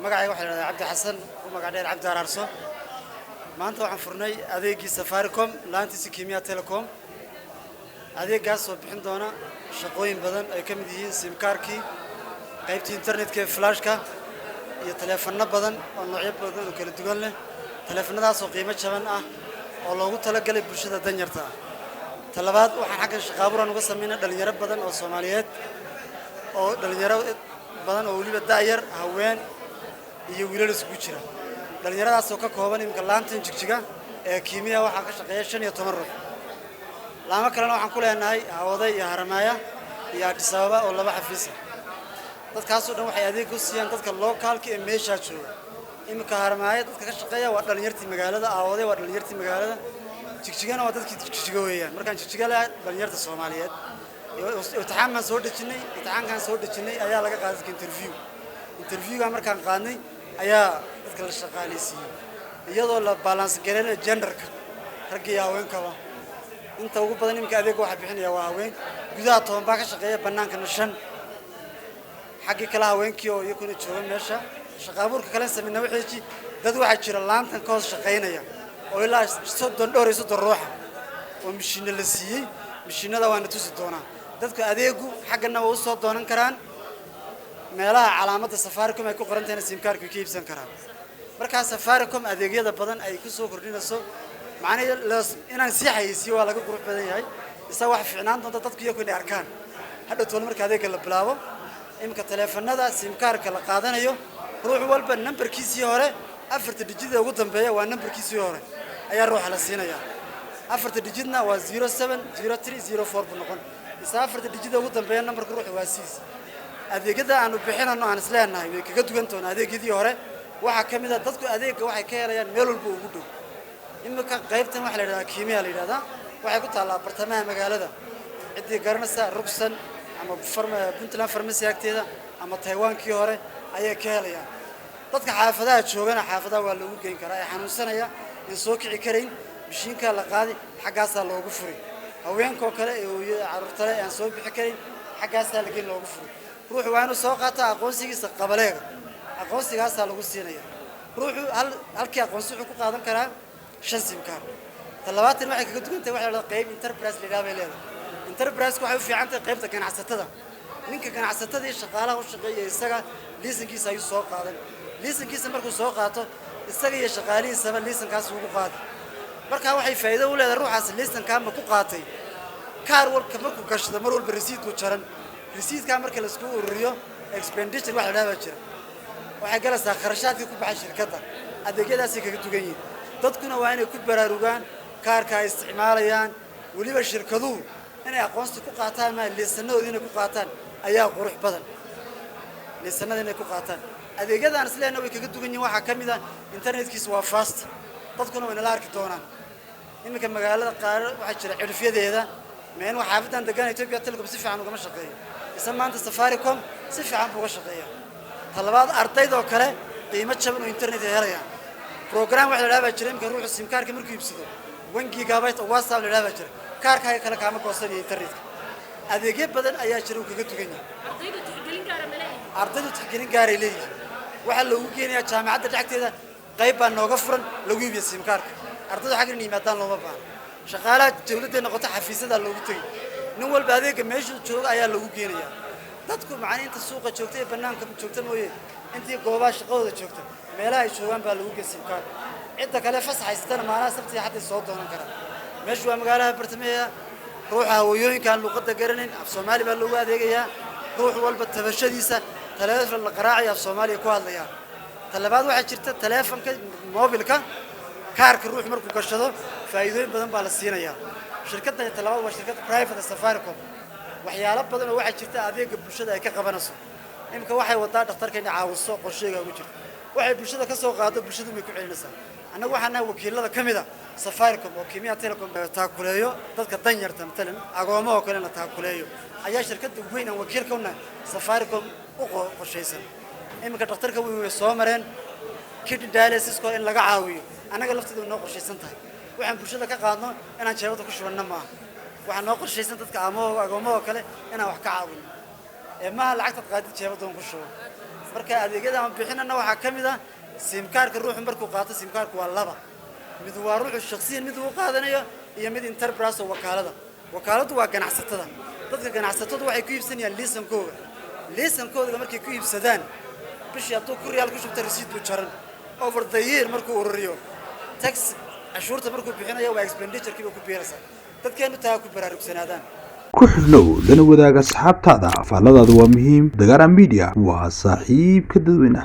magacayga waxa la yiraahdaa Cabdi Xasan oo magac dheer Cabdi Ararso maanta waxaan furnay adeegii Safaricom laantiisa Kenya Telecom adeegaas oo bixin doona shaqooyin badan ay ka mid yihiin sim cardkii qaybta internetka flashka iyo taleefano badan oo noocyo badan oo kala duwan leh taleefanadaas oo qiimo jaban ah oo loogu talagalay bulshada danyarta ah talabaad waxaan xagga shaqo abuur uga sameynaa dhalinyaro badan oo Soomaaliyeed oo dhalinyaro badan oo waliba daayar haween iyo wiilal isku jira dhalinyaradaas oo ka kooban imka laantan jigjiga ee Kenya waxa ka shaqeeya 15 ruux lama kalena waxaan ku leenahay hawada iyo haramaaya iyo Addis Ababa oo laba xafiis dadkaas oo dhan waxay adeeg u siiyaan dadka localka ee meesha jooga imka haramaaya dadka ka shaqeeya waa dhalinyartii magaalada hawada waa dhalinyartii magaalada jigjigana waa dadkii jigjiga weeyaan markaan jigjiga la dhalinyarta Soomaaliyeed imtixaan soo dhajinay ayaa laga qaaday interviewga markaan qaadnay ayaa dadka la shaqaaleysiiyay iyadoo la balance gareeyo genderka rag iyo haweenkaba inta ugu badan imka adeeg waxa bixinaya waa haween gudaha toban baa ka shaqeeya banaankana 5 xaqi kala haweenkii oo iyaguna jooga meesha shaqo abuurka kala sameeyna wixii dad waxa jira laantan ka hoos shaqeynaya oo ilaa 30 ruux oo mishiin la siiyay mishiinada waana tusi doonaa dadku adeegu xaqana oo soo doonan karaan meelaha calaamada Safaricom ay ku qoran tahay sim cardku ka iibsan karaan marka Safaricom adeegyada badan ay ku soo kordhinayso macnaheedu inaan si xayisiyo waa laga qurux badan yahay isa wax fiicnaan doonta dadku iyagu inay arkaan hadda toon marka adeega la bilaabo imka taleefanada sim cardka la qaadanayo ruux walba numberkiisii hore afarta digit ugu dambeeya waa numberkiisii hore ayaa ruuxa la siinaya afarta digitna waa 070304 buu noqon isa afarta digit ugu dambeeya numberka ruuxa waa 6 adeegyada aanu bixinano aan isleenahay way kaga duwan doonaa adeegyadii hore waxa kamid ah dadku adeega waxay ka helayaan meel walba ugu dhow imka qaybtan waxa la yiraahdaa Kenya la yiraahdaa waxay ku taalaa bartamaha magaalada cidii garanaysa Rugsan ama Puntland Pharmacy agteeda ama Taiwan-kii hore ayay ka helayaan dadka xaafadaha joogana xaafadaha waa lagu geyn karaa ay xanuunsanaya in soo kici karayn bishiinka la qaadi xagaas loogu furay haweenka kale ee carruurta aan soo bixi karin xagaas la geyn loogu furay ruuxu waa inuu soo qaato aqoonsigiisa qabaleega aqoonsigaas lagu siinaya ruuxu halkii aqoonsi ku qaadan karaa 5 sim card talabaatan waxay kaga duwan tahay waxa la qayb enterprise leedahay enterprise waxay u fiican tahay qaybta ganacsatada ninka ganacsatada iyo shaqaalaha u shaqeeya isaga liisankiisa ay soo qaadan liisankiisa markuu soo qaato isaga iyo shaqaalihiisa liisankaas ugu qaad marka waxay faa'iido u leedahay ruuxaas liisanka ma ku qaatay kaar walka markuu gashado mar walba receipt uu jaran receipt-ka marka la isku ururiyo expenditure waxa la jira waxay galaysaa kharashaadkii ku baxay shirkadda adeegyadaas kaga dugan yihiin dadkuna waa inay ku baraarugaan kaarka ay isticmaalayaan waliba shirkaduhu inay aqoonsi ku qaataan ma liisanadooda inay ku qaataan ayaa qurux badan liisanada inay ku qaataan adeegyadaan isleena way kaga dugan yihiin waxa kamid ah internetkiisa waa fast dadkuna way la arki doonaan imika magaalada qaar waxa jira cirfiyadeeda meen waxa xafidan degan Ethiopia Telecom si fiican uga shaqeeyo isa maanta Safaricom si fiican uga shaqeeyo talabaad ardayda oo kale qiimo jaban oo internet helayaan program waxa la dhaabaa jiray imka ruuxu sim cardka markuu iibsado 1 gigabyte oo WhatsApp la dhaabaa jiray kaarkaaga kala kaama goosanay internet adeegyo badan ayaa jira oo kaga dugan yahay ardaydu tixgelin gaar ah leeyahay waxa lagu keenayaa jaamacadda dhexdeeda qayb baa nooga furan lagu iibiyo sim cardka ardaydu xaq inay yimaadaan looma baahan shaqaalaha dawladda noqota xafiisyada loogu tagay nin walba adeega meesha jooga ayaa lagu keenayaa dadku macnaheedu suuqa joogta ee banaanka joogta mooyee intii goobaha shaqadooda joogta meelaha ay joogaan baa lagu geesin karaa cidda kale fasaxaystana maalaha sabti hadda soo doonan kara meeshu waa magaalada bartamaha ruuxa hawooyinka luqadda garanayn af Soomaali baa lagu adeegayaa ruux walba tabashadiisa taleefan la qaraacayo af Soomaali ku hadlaya talabaad waxa jirta taleefanka mobilka kaarka ruux markuu gashado faa'iidooyin badan baa la siinayaa shirkadda talabaad waa shirkad private Safaricom waxyaalo badan oo waxa jirta adeega bulshada ay ka qabanayso imka waxay wadaa dhakhtarka inay caawiso qorsheega ugu jirto waxay bulshada ka soo qaado bulshadu may ku celinaysaa anagu waxaan nahay wakiilada kamida Safaricom oo Kenya Telecom taakuleeyo dadka danyarta matalan agoomo oo kale la taakuleeyo ayaa shirkadda weyn aan wakiil ka nahay Safaricom u qorsheysan imka dhakhtarka way soo mareen kidney dialysis ko in laga caawiyo anaga lafteedu noo qorsheysan tahay waxaan bulshada ka qaadno inaan jeebada ku shubano ma waxaan noo qorsheysan dadka agoomo oo kale inaan wax ka caawino ee ma lacagta qaadi jeebada ku shubo marka adeegyada aan bixinana waxa kamid ah simkaarka ruuxu markuu qaato simkaarku waa laba mid waa ruuxu shakhsiyan mid uu qaadanayo iyo mid enterprise oo wakaaladu waa ganacsatada dadka ganacsatadu waxay ku iibsanayaan liisankooda markay ku iibsadaan bishii hadduu ku riyaal ku shubta rasiid buu jaran over the year markuu ururiyo tax cashuurta markuu bixinayo waa expenditure-kii ku biiraysa dadkeenu taa ku baraarugsanaadaan ku xidhnow lana wadaaga asxaabtaada faalladaadu waa muhiim Dagaaran Media waa saaxiibka dadweynaha